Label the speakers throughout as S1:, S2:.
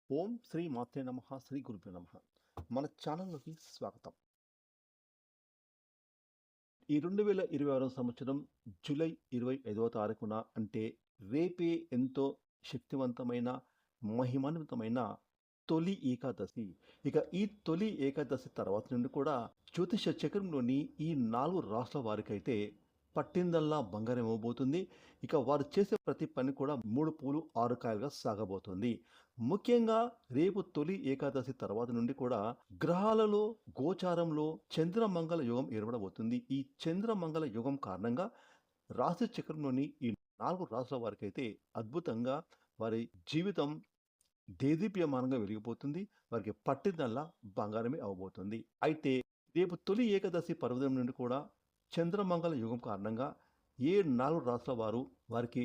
S1: ఓం శ్రీ మాత్రే నమః శ్రీ గురుభ్యో నమః. మన ఛానల్‌లోకి స్వాగతం. ఈ 2026 సంవత్సరం జూలై 25వ తారీఖున అంటే రేపే ఎంతో శక్తివంతమైన, మహిమాన్వితమైన తొలి ఏకాదశి. ఇక ఈ తొలి ఏకాదశి తర్వాత నుండి కూడా జ్యోతిష చక్రంలోని ఈ 4 రాష్ట్రాల వారికైతే పట్టిందల్లా బంగారం ఇవ్వబోతుంది. ఇక వారు చేసే ప్రతి పని కూడా 3 పూలు 6 కాయలుగా సాగబోతుంది. ముఖ్యంగా రేపు తొలి ఏకాదశి తర్వాత నుండి కూడా గ్రహాలలో గోచారంలో చంద్రమంగళ యోగం ఏర్పడబోతుంది. ఈ చంద్రమంగళ యోగం కారణంగా రాశి చక్రంలోని ఈ 4 రాశుల వారికైతే అద్భుతంగా వారి జీవితం దేదీప్యమానంగా వెలిగిపోతుంది. వారికి పట్టిందల్లా బంగారమే అవ్వబోతుంది. అయితే రేపు తొలి ఏకాదశి పర్వదినం నుండి కూడా చంద్రమంగళ యుగం కారణంగా ఏ 4 రాష్ట్రాల వారికి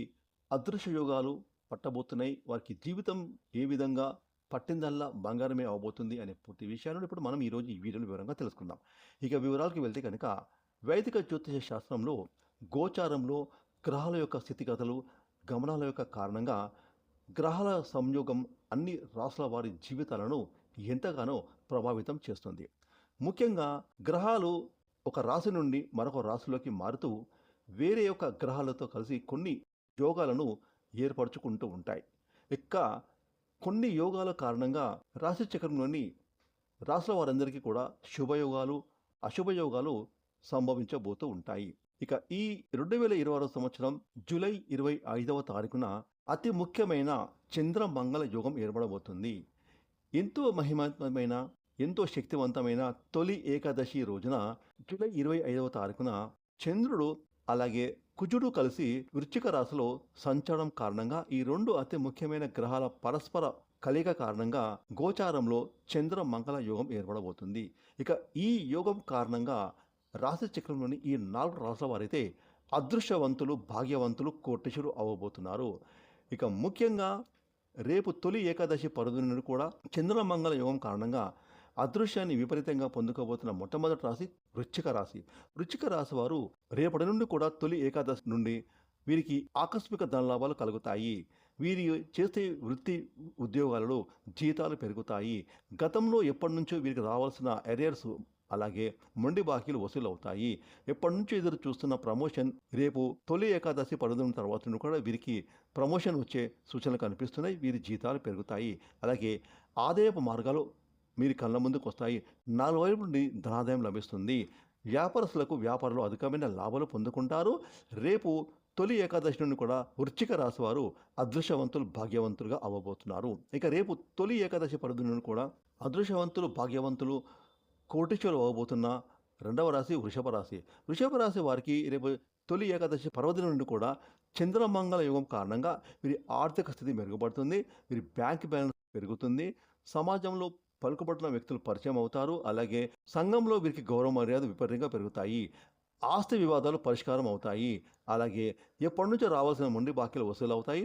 S1: అదృశ్య యోగాలు పట్టబోతున్నాయి. వారికి జీవితం ఏ విధంగా పట్టిందల్లా బంగారమే అవ్వబోతుంది అనే పూర్తి విషయాలను ఇప్పుడు మనం ఈరోజు ఈ వీడియోలో వివరంగా తెలుసుకుందాం. ఇక వివరాలకు వెళ్తే కనుక వైదిక జ్యోతిష శాస్త్రంలో గోచారంలో గ్రహాల యొక్క స్థితిగతులు గమనాల యొక్క కారణంగా గ్రహాల సంయోగం అన్ని రాశుల వారి జీవితాలను ఎంతగానో ప్రభావితం చేస్తుంది. ముఖ్యంగా గ్రహాలు ఒక రాశి నుండి మరొక రాశిలోకి మారుతూ వేరే యొక్క గ్రహాలతో కలిసి కొన్ని యోగాలను ఏర్పరచుకుంటూ ఉంటాయి. ఇక కొన్ని యోగాల కారణంగా రాశి చక్రంలోని రాశుల వారందరికీ కూడా శుభయోగాలు అశుభయోగాలు సంభవించబోతూ ఉంటాయి. ఇక ఈ 2026 సంవత్సరం జూలై 25వ తారీఖున అతి ముఖ్యమైన చంద్రమంగళ యోగం ఏర్పడబోతుంది. ఎంతో మహిమాత్మకమైన ఎంతో శక్తివంతమైన తొలి ఏకాదశి రోజున జూలై 25వ తారీఖున చంద్రుడు అలాగే కుజుడు కలిసి వృశ్చిక రాశిలో సంచారం కారణంగా ఈ రెండు అతి ముఖ్యమైన గ్రహాల పరస్పర కలయిక కారణంగా గోచారంలో చంద్రమంగళ యోగం ఏర్పడబోతుంది. ఇక ఈ యోగం కారణంగా రాశి చక్రంలోని ఈ 4 రాశుల వారైతే అదృష్టవంతులు భాగ్యవంతులు కోటీశ్వరులు అవ్వబోతున్నారు. ఇక ముఖ్యంగా రేపు తొలి ఏకాదశి పర్వదినం నుండి కూడా చంద్రమంగళ యోగం కారణంగా అదృశ్యాన్ని విపరీతంగా పొందుకోబోతున్న మొట్టమొదటి రాశి వృశ్చిక రాశి. వృశ్చిక రాశి వారు రేపటి నుండి కూడా తొలి ఏకాదశి నుండి వీరికి ఆకస్మిక ధనలాభాలు కలుగుతాయి. వీరి చేసే వృత్తి ఉద్యోగాలలో జీతాలు పెరుగుతాయి. గతంలో ఎప్పటి నుంచో వీరికి రావాల్సిన ఎరియర్స్ అలాగే మొండి బాకీలు వసూలు అవుతాయి. ఎప్పటి నుంచో ఎదురు చూస్తున్న ప్రమోషన్ రేపు తొలి ఏకాదశి పర్వదినం తర్వాత నుండి కూడా వీరికి ప్రమోషన్ వచ్చే సూచనలు కనిపిస్తున్నాయి. వీరి జీతాలు పెరుగుతాయి. అలాగే ఆదాయపు మార్గాలు మీరు కళ్ళ ముందుకు వస్తాయి. 4 వైపు నుండి ధనాదాయం లభిస్తుంది. వ్యాపారస్తులకు వ్యాపారంలో అధికమైన లాభాలు పొందుకుంటారు. రేపు తొలి ఏకాదశి నుండి కూడా వృశ్చిక రాశి వారు అదృష్టవంతులు భాగ్యవంతులుగా అవ్వబోతున్నారు. ఇక రేపు తొలి ఏకాదశి పర్వదినం నుండి కూడా అదృష్టవంతులు భాగ్యవంతులు కోటీశ్వరులు అవ్వబోతున్న రెండవ రాశి వృషభ రాశి. వృషభ రాశి వారికి రేపు తొలి ఏకాదశి పర్వదినం నుండి కూడా చంద్రమంగళ యోగం కారణంగా వీరి ఆర్థిక స్థితి మెరుగుపడుతుంది. వీరి బ్యాంక్ బ్యాలెన్స్ పెరుగుతుంది. సమాజంలో పలుకుబడిన వ్యక్తులు పరిచయం అవుతారు. అలాగే సంఘంలో వీరికి గౌరవ మర్యాద విపరీతంగా పెరుగుతాయి. ఆస్తి వివాదాలు పరిష్కారం అవుతాయి. అలాగే ఎప్పటి నుంచో రావాల్సిన మొండి బాకీలు వసూలు అవుతాయి.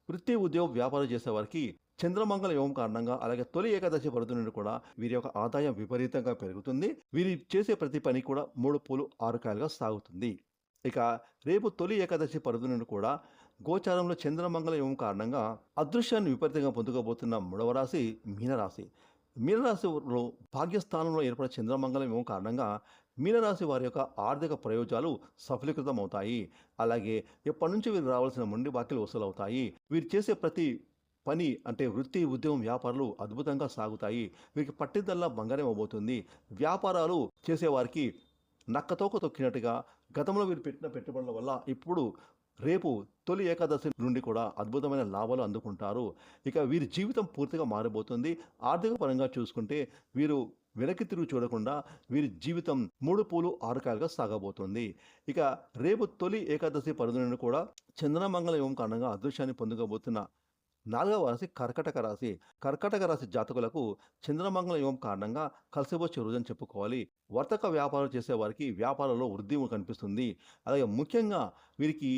S1: వృత్తి ఉద్యోగం వ్యాపారం చేసే వారికి చంద్రమంగళ యోగం కారణంగా అలాగే తొలి ఏకాదశి పర్వదినం నుండి కూడా వీరి యొక్క ఆదాయం విపరీతంగా పెరుగుతుంది. వీరి చేసే ప్రతి పని కూడా 3 పూలు 6 కాయలుగా సాగుతుంది. ఇక రేపు తొలి ఏకాదశి పర్వదినం నుండి కూడా గోచారంలో చంద్రమంగళ యోగం కారణంగా అదృశ్యాన్ని విపరీతంగా పొందుకోబోతున్న 3వ రాశి మీనరాశి. మీనరాశిలో భాగ్యస్థానంలో ఏర్పడే చంద్రమంగళ యోగం కారణంగా మీనరాశి వారి యొక్క ఆర్థిక ప్రయోజనాలు సఫలీకృతం అవుతాయి. అలాగే ఎప్పటి నుంచి వీరికి రావాల్సిన మొండి బాకీలు వసూలవుతాయి. వీరు చేసే ప్రతి పని అంటే వృత్తి ఉద్యోగం వ్యాపారాలు అద్భుతంగా సాగుతాయి. వీరికి పట్టిందల్లా బంగారం అవ్వబోతుంది. వ్యాపారాలు చేసేవారికి నక్కతోక తొక్కినట్టుగా గతంలో వీరు పెట్టిన పెట్టుబడుల వల్ల ఇప్పుడు రేపు తొలి ఏకాదశి నుండి కూడా అద్భుతమైన లాభాలు అందుకుంటారు. ఇక వీరి జీవితం పూర్తిగా మారబోతుంది. ఆర్థిక పరంగా చూసుకుంటే వీరు వెనక్కి తిరిగి చూడకుండా వీరి జీవితం 3 పూలు 6 కాయలుగా సాగబోతుంది. ఇక రేపు తొలి ఏకాదశి పర్వదినం కూడా చంద్రమంగళ యోగం కారణంగా అదృశ్యాన్ని పొందుకోబోతున్న 4వ రాశి కర్కటక రాశి. కర్కటక రాశి జాతకులకు చంద్రమంగళ యోగం కారణంగా కలిసివచ్చే రోజని చెప్పుకోవాలి. వర్తక వ్యాపారం చేసే వారికి వ్యాపారంలో వృద్ధి కనిపిస్తుంది. అలాగే ముఖ్యంగా వీరికి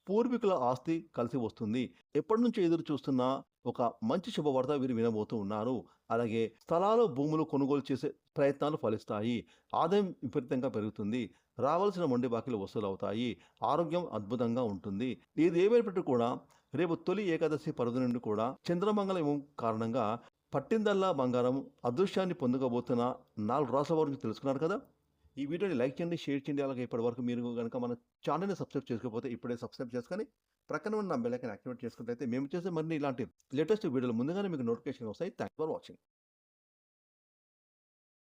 S1: పూర్వీకుల ఆస్తి కలిసి వస్తుంది. ఎప్పటి నుంచో ఎదురు చూస్తున్న ఒక మంచి శుభవార్త వీరు వినబోతూ ఉన్నారు. అలాగే స్థలాలు భూములు కొనుగోలు చేసే ప్రయత్నాలు ఫలిస్తాయి. ఆదాయం విపరీతంగా పెరుగుతుంది. రావాల్సిన మొండి బాకీలు వసూలు అవుతాయి. ఆరోగ్యం అద్భుతంగా ఉంటుంది. ఇది ఏమైనప్పటికీ కూడా రేపు తొలి ఏకాదశి పర్వదినం నుండి కూడా చంద్రమంగళ యోగం కారణంగా పట్టిందల్లా బంగారం అదృశ్యాన్ని పొందకబోతున్న 4 రాసుల వారి గురించి తెలుసుకున్నారు కదా! ఈ వీడియోని లైక్ చేయండి, షేర్ చేయండి. అలాగే ఇప్పటివరకు మీరు గనుక మన ఛానెల్‌ని సబ్స్క్రైబ్ చేసుకోకపోతే ఇప్పుడే సబ్స్క్రైబ్ చేసుకొని ప్రక్కన ఉన్న బెల్ ఐకాన్ యాక్టివేట్ చేసుకున్నట్లయితే మేము చేసే మరిన్ని ఇలాంటి లేటెస్ట్ వీడియోలు ముందుగానే మీకు నోటిఫికేషన్ వస్తాయి. Thanks for watching.